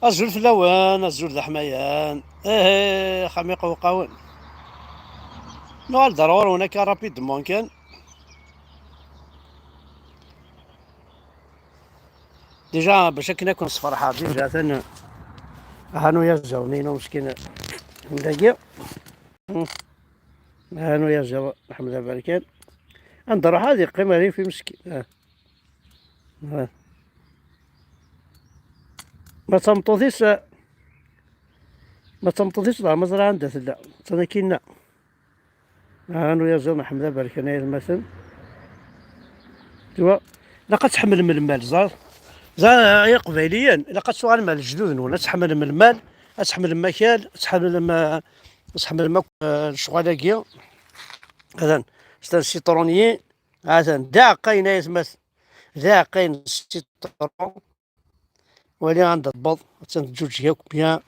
الزول فلاوان الزول ذا حميان خميق وقاون. نوال ضروري هناك رابيد ممكن. ديجا باش كنا كون صفر ديجا ثاني هانو يا زونينو مسكين ملاقي. هانو يا زو الحمد لله بركان. انظر هذه قيمة لي في مسكين. ها. ما تمطوطيش ما تمطوطيش لا مزرعة عندها لا تنا كينا. هانو يا زو الحمد لله بركان هاي المثل. توا لقد تحمل من المال زار يا قبيليا الا قد سؤال مال الجدود ولا تحمل من المال تحمل المكان تحمل الشغلاكيا هذا ستان السيترونيين هذا داع قاين يسمث ذا قاين السيترون ولي عند البض تنجوج هيك بيان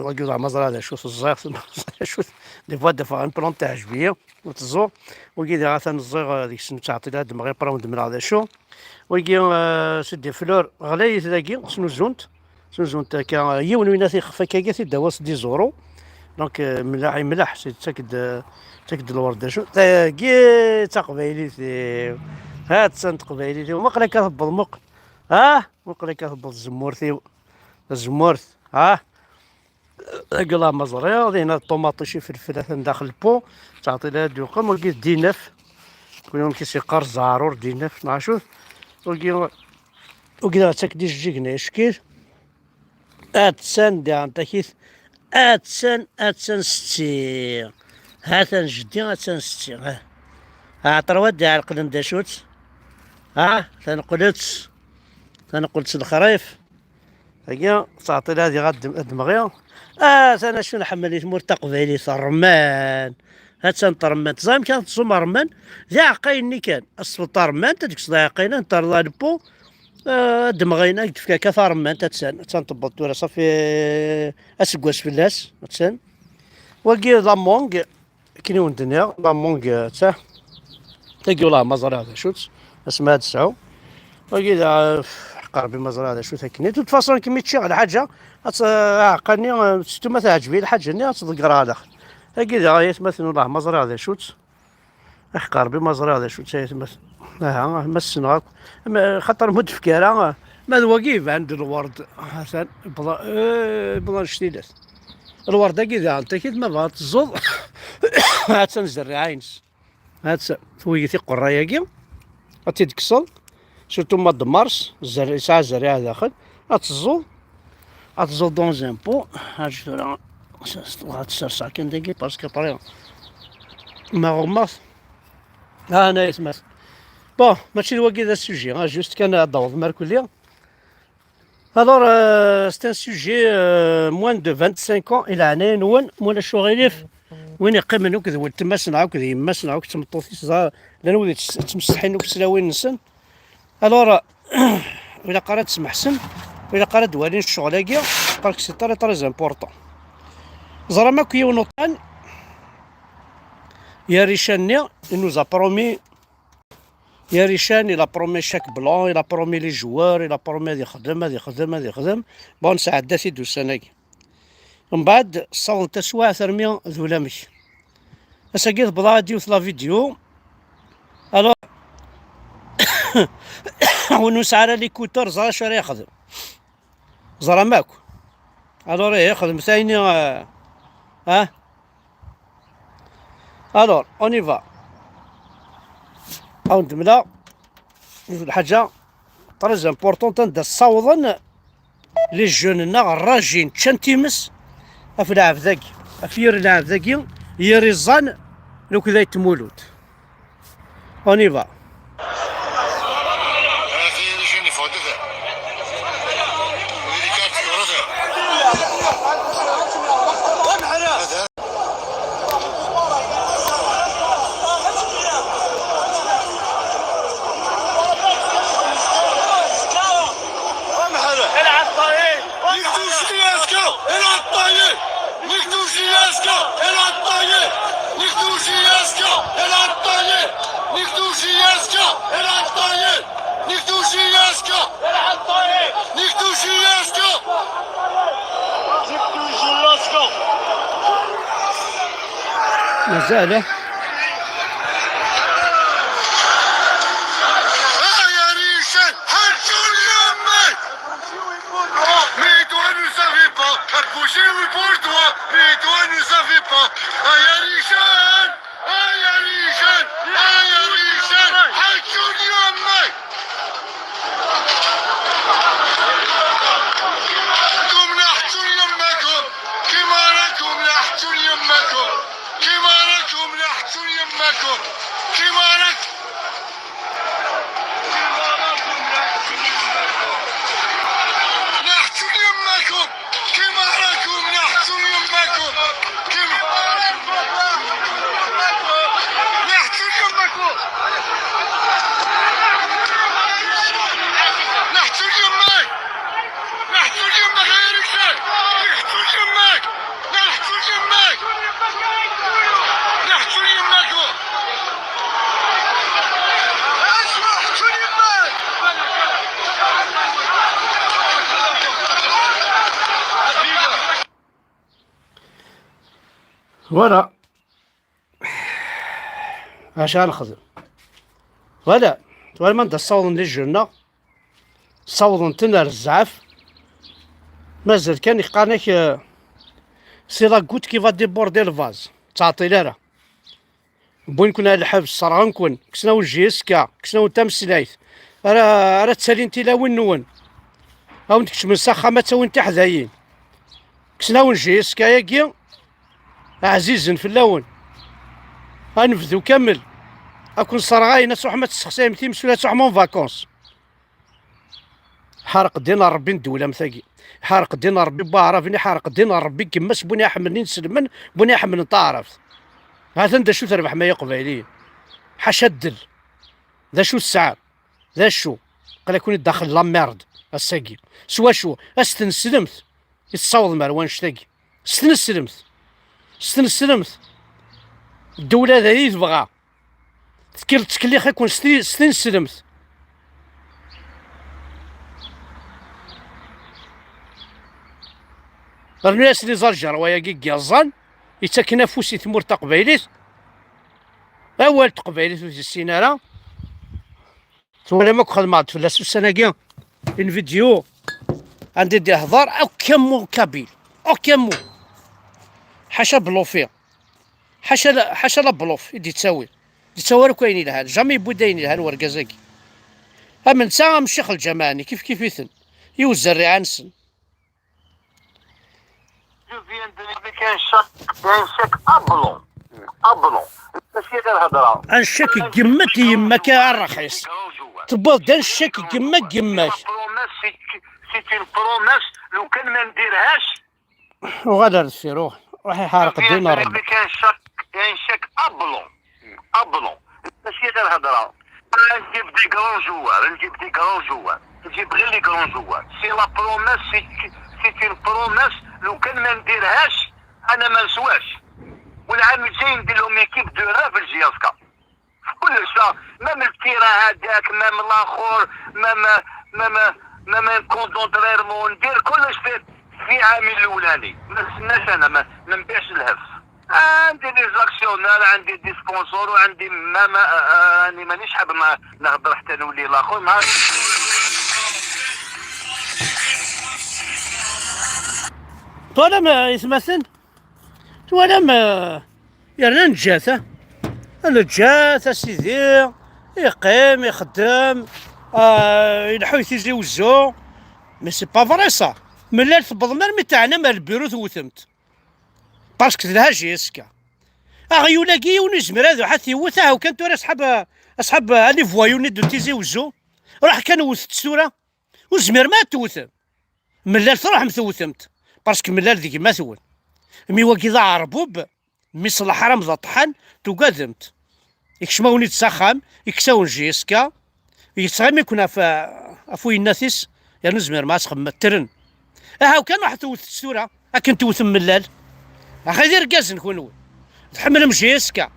وقيل على مزرعة هذا شوف الزيغ شوف دي فوا ان بلون تاع جبيه وتزور وقيل عثان الزيغ هذيك السنة تعطي لها دمغي براون دمر هذا شو ويجي سدي فلور غلاي تلاقي سنوزونت كا يون ويناتي خفا كاكا دواس دي زورو دونك ملاح ملاح تاكد الورده شو تاكي تقبيلي هات سنت قبيلي ومقلا كتهبط مقلا كتهبط الزمورث قلا مزرية هنا الطوماط شي فلفل داخل البو تعطي لها دوقه وكي ديناف كل يوم كيسي قرص زارور ديناف نعشو وكذا تاكدي جيجنا شكير اتسان دي عن تكيث اتسان ستي هاتن جدي اتسان ستي عطروات دي على القدم داشوت تنقلت الخرايف هيا تعطي لها هذه غاد دمغيا انا شنو حمليت مرتق فيلي الرمان هات رمان تزايم كانت تصوم رمان ذا عقاين كان السلطة رمان تديك صدا عقاين انت البو دمغينا كيف كثار رمان تنطبط ولا صافي اسكواس فلاس تسان وكي لامونغ كينو الدنيا لامونغ تاع تلقيو لها مزرعة هذا شوت اسمها تسعو وكي قربي مزرعة هذا شو ثكني توت فاصون كي ميتشي على حاجة عقلني ستو ما تعجبي الحاجة ني تذكرها داخل هكذا يتمثل الله مزرعة هذا شوت قربي مزرعة هذا شوت يتمثل مسنا خاطر متفكرة ما وقيف عند الورد حسن بلا شتيلات الورد كذا انت كيف ما بغات تزوض هات تنزرع عينس هات تويتي قرايه كي غتيدكسل سورتو موا د مارس الزرع ساعة الزريعة داخل غتزول دون زان بو هاجي غتسرسع كان داكي باسكو طريق ما غماس انا يسمع بون ماشي الوقت هذا السوجي جوست كان داوض ماركوليا الور سي ان سوجي موان دو 25 ans الى عنين وين الشغيليف وين يقيم منو كذا تماس نعاود كذا يماس نعاود تمطوطيس لان وليت تمسحين وكسلاوين نسن الور إلا قرات تسمح سن إلا قرات دوالين الشغلاكيا بارك سي طري زامبورطون زرا ماكو يونوطان يا ريشاني نوزا برومي يا ريشان إلا برومي شاك بلون إلا برومي لي جوار إلا برومي هادي يخدم بون ساعداتي دو سناكي من بعد صون تسوا ثرميا ذولامك اساكيت بضا ديوث لا فيديو الو ونوس على لي كوتور زرا شو راه يخدم زرا ماكو الور يخدم ثاني الور اوني فا او ندملا الحاجه تري امبورطون تندا صوضن لي جون الراجين تشانتيمس في العاب ذاكي افير العاب ذاكي يريزان لو كذا يتمولود اوني فا Niech dusi Jaska! مازال Mais toi ne savais pas, accrochez-vous pour toi, mais toi ne savais pas. Aïe Richard, aïe Richard, aïe Richard, حجوني أمك. كم نحتون يمكم، كما لكم نحتون يمكم، كما لكم نحتون يمكم، كما لكم. نحتون يمكم، كما لكم نحتون يمكم، كما نحتون يمكم. نحتون يمك، نحتون يمك يا رجال، نحتون يمك، نحتون يمك، نحتون يمكم. نحتون يمك. ولا عشان الخزر ولا ما انت صوضن للجنة صوضن تنار الزعف مازال كان يقانك سي لا كوت كي فا ديبوردي الفاز تعطي لها بوين كنا الحبس صرا نكون كسنا وجيسكا كسنا وتمسلايت راه تسالي انت لا وين نون او نكش من سخامة وين تحذايين كسنا ونجيسكا ياكي عزيزا في اللون غنفذو كامل اكون صرغاي ناس روح ما تسخساي متي مسؤولة تروح مون فاكونس حارق دينا ربي ندولة مثاقي حارق دينا ربي بعرفني حارق دينا ربي كماس بني احملني نسلمن بني احمل نتعرف هذا انت شو تربح ما يقبلين حاشا الدل ذا شو السعر ذا شو قال يكون يدخل لاميرد الساقي سوا شو استنسلمت يتصاوض مروان شتاقي استنسلمت الدولة هذه تبغى تكليخ يكون استنسلمت الناس اللي زرجر ويا كيكي الظن يتكنا فوسي ثمور تقبيليت اول تقبيليت في السينارة ثم ما كخذ معض في السنة كيا ان فيديو عندي دي هضار او كمو كابيل او كمو حاشا بلوفيا حاشا لا بلوف يدي تساوي راه كاينين لها جامي بوداين لها الورقازاكي اما نتا الشيخ الجماني كيف يثن يوزر ريعنسن كاين شك ابلون ماشي غير هضره الشك قمت يمك يا الرخيص تبوظ دا الشك قماش سيتي البروميس لو كان ما نديرهاش وغادر تسير روحي حارق دينا ربي كاين شك ابلون ماشي غير هضره نجيب دي كرون جوار نجيب غير لي كرون جوار سي لا بروميس سيتي البروميس لو كان ما نديرهاش انا ما نسواش والعام الجاي ندير لهم ايكيب دو را في الجياسكا كلش مام التيرا هذاك مام الاخر مام كونتونتريرمون ندير كلش في عامي الاولاني ما نستناش انا ما نبيعش الهف عندي دي زاكسيونال عندي دي سبونسور وعندي راني مانيش حاب نهضر حتى نولي الاخر مع ولا ما يتمثل ولا ما يرنا نجاثه الجاثه سيدي يقيم يخدم ينحو يتيجي وزو مي سي با فري صا ملي تبض مرمي تاعنا مال البيرو ثوثمت باسكو لها جيسكا اغيولاكي ونزمر هذا حتى يوثها وكان تورا اصحاب لي فوايو ندو تيزي وزو راح كان وثت السوره وزمر ما توثم ملال تروح مثوثمت باسكو ملال ذيك ما ثول مي واكي ذا عربوب مي صلاح حرام ذا طحن تقدمت يكشماوني تسخم يكساون جيسكا يتسغم يكون افوي الناس يعني زمير ما تخم ترن هاو كان واحد توث السوره اكن توثم ملال اخي دير كاز نكون تحمل مجيسكا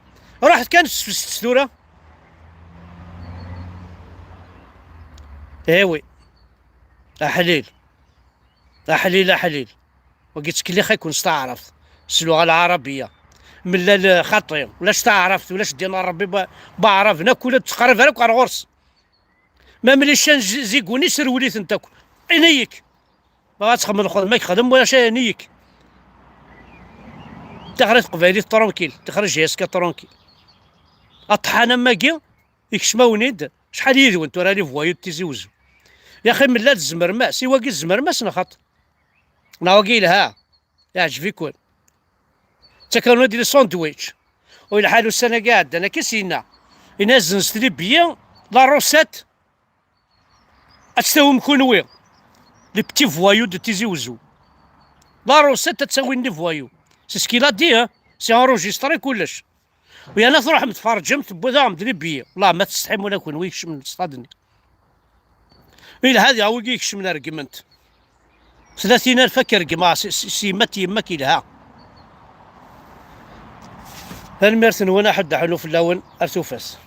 راحت كانت في السوره ايوي احليل احليل وقلت لك اللي خيكون استعرف اللغه العربيه من لا خاطي ولاش تعرفت ولاش دينا ربي بعرف ناكل تقرب لك على غرس ما مليش زيكوني سروليت انت عينيك ما تخمم خذ ما يخدم ولا شيء عينيك تخرج قبيلي ترونكيل تخرج ياسكا ترونكيل الطحانه ماكي يكشماونيد شحال يدو انتو راني فوايو تيزيوزو يا اخي من لا الزمرماء سوا كي الزمرماء سنخط ناوكي لها يعجب يكون تاكلوا ديال الساندويتش وإلا حالو السنه قاعد انا كيسينا ينزل نستري بيان لا روسيت اتساوي مكونوي لي بتي فوايو دو تيزي وزو لا روسيت تساوي لي فوايو سي سكيلا دي سي انروجيستري كلش ويا انا تروح متفرجمت بوذا مدري بيا والله ما تستحي ولا كون ويكش من صادني إلا هذه هو يكش من ارجمنت 30,000 كرقما سيمات يماك لها الميرسن وانا حد حلو في اللون ارتوفاس